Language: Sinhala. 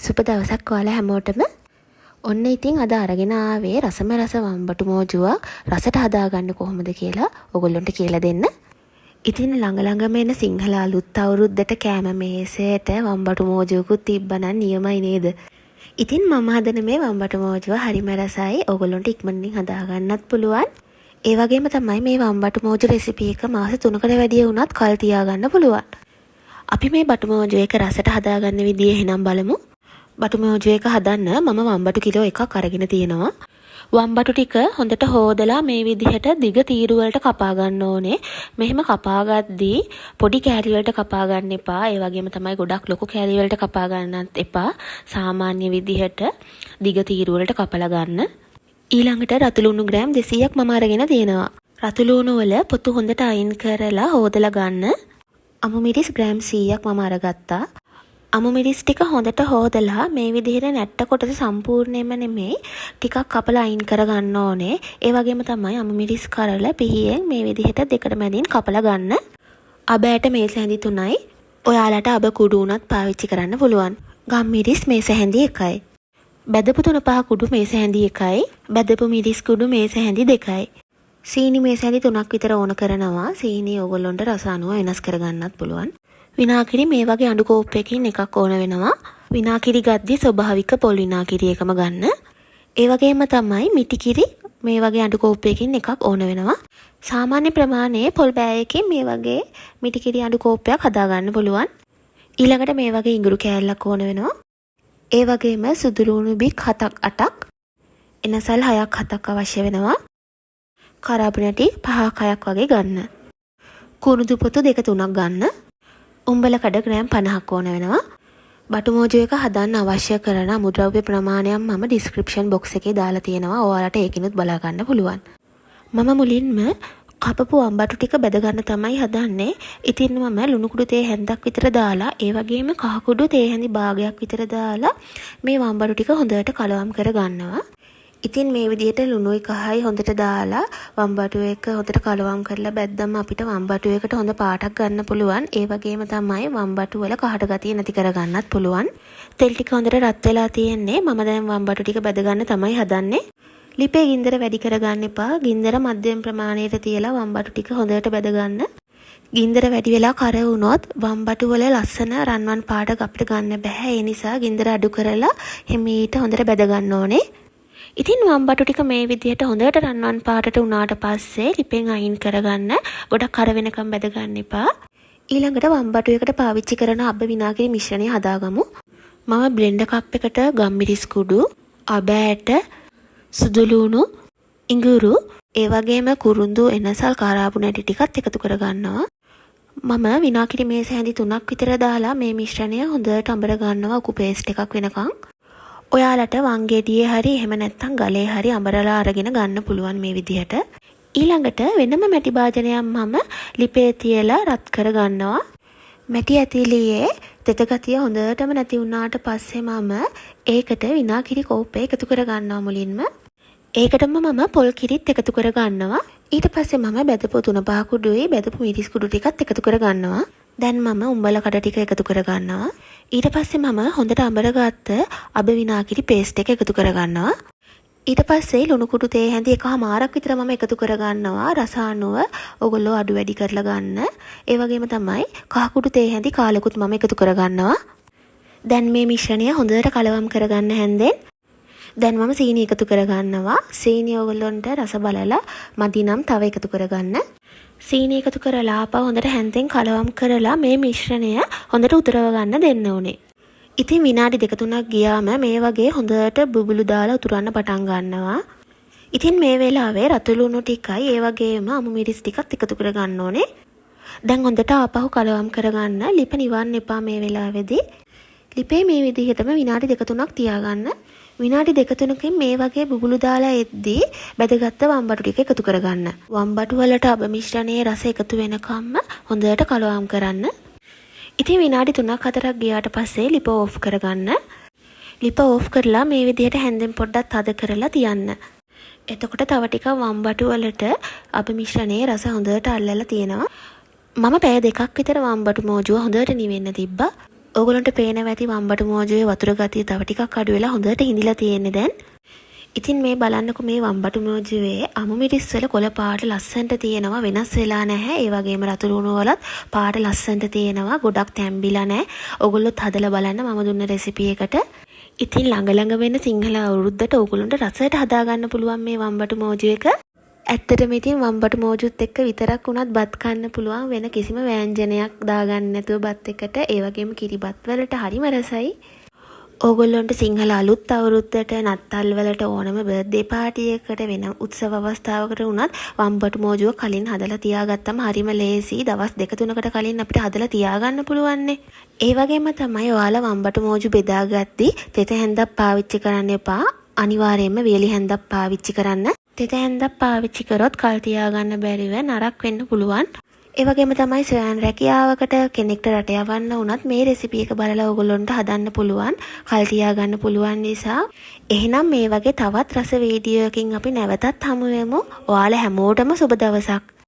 සුබ දවසක් ඔයාලා හැමෝටම. ඔන්න ඉතින් අද අරගෙන ආවේ රසම රස වම්බටු මෝජුවක් රසට හදාගන්න කොහොමද කියලා ඔයගොල්ලන්ට කියලා දෙන්න. ඉතින් ළඟ ළඟම එන සිංහල අලුත් අවුරුද්දට කෑම මේසයට වම්බටු මෝජුවකුත් තිබ්බනම් නියමයි නේද? ඉතින් මම හදන මේ වම්බටු මෝජුව හරිම රසයි. ඔයගොල්ලන්ට ඉක්මනින් හදාගන්නත් පුළුවන්. ඒ වගේම තමයි මේ වම්බටු මෝජු රෙසිපි එක මාස 3කට වැඩිය වුණත් කල් තියාගන්න පුළුවන්. අපි මේ බටු මෝජු එක රසට හදාගන්න විදිය එහෙනම් බලමු. බටු මෝජු එක හදන්න මම වම්බටු කිලෝ එකක් අරගෙන තියෙනවා. වම්බටු ටික හොඳට හොදලා මේ විදිහට දිග තීරු වලට කපා ගන්න ඕනේ. මෙහෙම කපා ගද්දී පොඩි කෑලි වලට කපා ගන්න එපා. ඒ වගේම තමයි ගොඩක් ලොකු කෑලි වලට කපා ගන්නත් එපා. සාමාන්‍ය විදිහට දිග තීරු වලට කපලා ගන්න. ඊළඟට රතු ලුණු ග්‍රෑම් 200ක් මම අරගෙන තියෙනවා. රතු ලුණු වල පොතු හොඳට අයින් කරලා හොදලා ගන්න. අමු මිරිස් ග්‍රෑම් 100ක් මම අරගත්තා. අමු මිරිස් ටික හොඳට හොදලා මේ විදිහට නැට්ට කොටස සම්පූර්ණයෙන්ම නෙමෙයි ටිකක් කපලා අයින් කර ගන්න ඕනේ. ඒ වගේම තමයි අමු මිරිස් කරල පිහියෙන් මේ විදිහට දෙකට මැදින් කපලා ගන්න. අබෑට මේස හැඳි 3යි. ඔයාලට අබ කුඩු උනත් පාවිච්චි කරන්න පුළුවන්. ගම් මිරිස් මේස හැඳි 1යි. බැදපු 3-5 කුඩු මේස හැඳි 1යි. බැදපු මිරිස් කුඩු මේස හැඳි 2යි. සීනි මේස හැඳි 3ක් විතර ඕන කරනවා. සීනි ඕගොල්ලොන්ට රස අනුව වෙනස් කරගන්නත් පුළුවන්. විනාගිරි මේ වගේ අඬු කෝප්පයකින් එකක් ඕන වෙනවා. විනාගිරි ගද්දි ස්වභාවික පොල් විනාගිරි එකම ගන්න. ඒ වගේම තමයි මිටිකිරි මේ වගේ අඬු කෝප්පයකින් එකක් ඕන වෙනවා. සාමාන්‍ය ප්‍රමාණයේ පොල් බෑයකින් මේ වගේ මිටිකිරි අඬු කෝප්පයක් හදා ගන්න පුළුවන්. ඊළඟට මේ වගේ ඉඟුරු කෑල්ලක් ඕන වෙනවා. ඒ වගේම සුදු ලුණු බික් 7ක් 8ක් එනසල් 6ක් 7ක් අවශ්‍ය වෙනවා. කරාබු නැටි 5ක් 6ක් වගේ ගන්න. කුණුදු පොතු 2-3ක් ගන්න. උඹල කඩ ග්‍රෑම් 50ක් ඕන වෙනවා. බටු මෝජු එක හදන්න අවශ්‍ය කරන අමුද්‍රව්‍ය ප්‍රමාණයක් මම ඩිස්ක්‍රිප්ෂන් බොක්ස් එකේ දාලා තියෙනවා. ඔයාලට ඒකිනුත් බලා ගන්න පුළුවන්. මම මුලින්ම කපපු වම්බටු ටික බෙද ගන්න තමයි හදන්නේ. ඉතින් මම ලුණු කුඩු තේ හැන්දක් විතර දාලා ඒ වගේම කහ කුඩු තේ හැඳි භාගයක් විතර දාලා මේ වම්බටු ටික හොඳට කලවම් කර ගන්නවා. ඉතින් මේ විදිහට ලුණුයි කහයි හොඳට දාලා වම්බටු එක හොඳට කලවම් කරලා බැද්දම අපිට වම්බටු එකට හොඳ පාටක් ගන්න පුළුවන්. ඒ වගේම තමයි වම්බටු වල කහට ගතිය නැති කරගන්නත් පුළුවන්. තෙල් ටික හොඳට රත් වෙලා තියෙන්නේ. මම දැන් වම්බටු ටික බැද ගන්න තමයි හදන්නේ. ලිපේ ගින්දර වැඩි කරගන්න එපා. ගින්දර මධ්‍යම ප්‍රමාණයට තියලා වම්බටු ටික හොඳට බැද ගන්න. ගින්දර වැඩි වෙලා කර වුණොත් වම්බටු වල ලස්සන රන්වන් පාටක් අපිට ගන්න බෑ. ඒ නිසා ගින්දර අඩු කරලා හිමීට හොඳට බැද ගන්න ඕනේ. ඉතින් වම්බටු ටික මේ විදිහට හොඳට රන්වන් පාටට උනාට පස්සේ ලිපෙන් අයින් කරගන්න. ගොඩක් කර වෙනකම් බැද ගන්න එපා. ඊළඟට වම්බටු එකට පාවිච්චි කරන අබ විනාගිරි මිශ්‍රණය හදාගමු. මම බ්ලෙන්ඩර් කප් එකට ගම්මිරිස් කුඩු, අබ ඇට, සුදු ලුණු, ඉඟුරු, ඒ වගේම කුරුඳු එනසල් කරාබු නැටි ටිකත් එකතු කරගන්නවා. මම විනාගිරි මේස හැඳි 3ක් විතර දාලා මේ මිශ්‍රණය හොඳට අඹර ගන්නවා උකු පේස්ට් එකක් වෙනකන්. ඔයාලට වංගෙඩියේ හරි එහෙම නැත්නම් ගලේ හරි අඹරලා අරගෙන ගන්න පුළුවන් මේ විදිහට. ඊළඟට වෙනම මැටි භාජනයක් මම ලිපේ තියලා රත් කර ගන්නවා. මැටි ඇතිලියේ තෙත ගතිය හොඳටම නැති වුණාට පස්සේ මම ඒකට විනාගිරි කෝප්පය එකතු කර ගන්නවා මුලින්ම. ඒකටම මම පොල් කිරිත් එකතු කර ගන්නවා. ඊට පස්සේ මම බෙදපු 3-5 කුඩුයි බෙදපු මිරිස් කුඩු ටිකත් එකතු කර ගන්නවා. දැන් මම උඹල කඩ ටික එකතු කර ගන්නවා. ඊට පස්සේ මම හොඳට අඹරගත්ත අබ විනාගිරි පේස්ට් එක එකතු කර ගන්නවා. ඊට පස්සේ ලුණු කුඩු තේ හැඳි 1/4ක් විතර මම එකතු කර ගන්නවා. රස අනුව ඔයගොල්ලෝ අඩු වැඩි කරලා ගන්න. ඒ වගේම තමයි කහ කුඩු තේ හැඳි කාලෙකුත් මම එකතු කර ගන්නවා. දැන් මේ මිශ්‍රණය හොඳට කලවම් කරගන්න හැන්දෙන් දැන් මම සීනි එකතු කර ගන්නවා. සීනි ඔයගොල්ලන්ට රස බලලා මදි නම් තව එකතු කරගන්න. සීනි එකතු කරලා ආපහු හොඳට හැන්දෙන් කලවම් කරලා මේ මිශ්‍රණය හොඳට උතරව ගන්න දෙන්න ඕනේ. ඉතින් විනාඩි 2-3ක් ගියාම මේ වගේ හොඳට බුබුලු දාලා උතුරන්න පටන් ගන්නවා. ඉතින් මේ වෙලාවේ රතු ලුණු ටිකයි ඒ වගේම අමු මිරිස් ටිකත් එකතු කර ගන්න ඕනේ. දැන් හොඳට ආපහු කලවම් කරගන්න. ලිප නිවන්න එපා මේ වෙලාවේදී. ලිපේ මේ විදිහටම විනාඩි 2-3ක් තියාගන්න. විනාඩි 2-3කින් මේ වගේ බුබුලු දාලා එද්දී බැදගත්ත වම්බටු ටික එකතු කරගන්න. වම්බටු වලට අබ මිශ්‍රණයේ රස එකතු වෙනකම්ම හොඳට කලවම් කරන්න. ඉතින් විනාඩි 3-4ක් ගියාට පස්සේ ලිප ඕෆ් කරගන්න. ලිප ඕෆ් කරලා මේ විදිහට හැන්දෙන් පොඩ්ඩක් තද කරලා තියන්න. එතකොට තව ටිකක් වම්බටු වලට අබ මිශ්‍රණයේ රස හොඳට අල්ලලා තියෙනවා. මම පැය 2ක් විතර වම්බටු මෝජුව හොඳට නිවෙන්න තිබ්බා. ඕගොල්ලන්ට පේනවා ඇති වම්බටු මෝජුවේ වතුර ගතිය තව ටිකක් අඩු වෙලා හොඳට හිඳිලා තියෙන්නේ දැන්. ඉතින් මේ බලන්නකො මේ වම්බටු මෝජුවේ අමු මිරිස් වල කොළ පාට ලස්සනට තියෙනවා, වෙනස් වෙලා නැහැ. ඒ වගේම රතු ලුණු වලත් පාට ලස්සනට තියෙනවා, ගොඩක් තැම්බිලා නැහැ. ඕගොල්ලොත් හදලා බලන්න මම දුන්න රෙසිපි එකට. ඉතින් ළඟ වෙන සිංහල අවුරුද්දට ඕගොල්ලන්ට රසයට හදා ගන්න පුළුවන් මේ වම්බටු මෝජු එක. ඇත්තටම ඉතින් වම්බටු මෝජුත් එක්ක විතරක් උනත් බත් කන්න පුළුවන්, වෙන කිසිම ව්‍යංජනයක් දාගන්න නැතුව බත් එකට. ඒ වගේම කිරිබත් වලට හරිම රසයි. ඕගොල්ලන්ට සිංහල අලුත් අවුරුද්දට, නත්තල් වලට, ඕනම බර්ත්ඩේ පාටි එකකට, වෙන උත්සව අවස්ථාවකට උනත් වම්බටු මෝජුව කලින් හදලා තියාගත්තම හරිම ලේසි. දවස් 2-3කට කලින් අපිට හදලා තියාගන්න පුළුවන්. ඒ වගේම තමයි ඔයාලා වම්බටු මෝජු බෙදාගද්දි තෙත හැන්දක් පාවිච්චි කරන්න එපා. අනිවාර්යයෙන්ම වේලි හැන්දක් පාවිච්චි කරන්න. තෙත හැන්දක් පාවිච්චි කරොත් කල් තියාගන්න බැරිව නරක වෙන්න පුළුවන්. ඒ වගේම තමයි සොයන් රැකියාවකට කෙනෙක්ට රට යවන්න වුණත් මේ රෙසිපි එක බලලා ඔයගොල්ලන්ට හදන්න පුළුවන්, කල් තියාගන්න පුළුවන් නිසා. එහෙනම් මේ වගේ තවත් රස වීඩියෝ එකකින් අපි නැවතත් හමු වෙමු. ඔයාලා හැමෝටම සුබ දවසක්.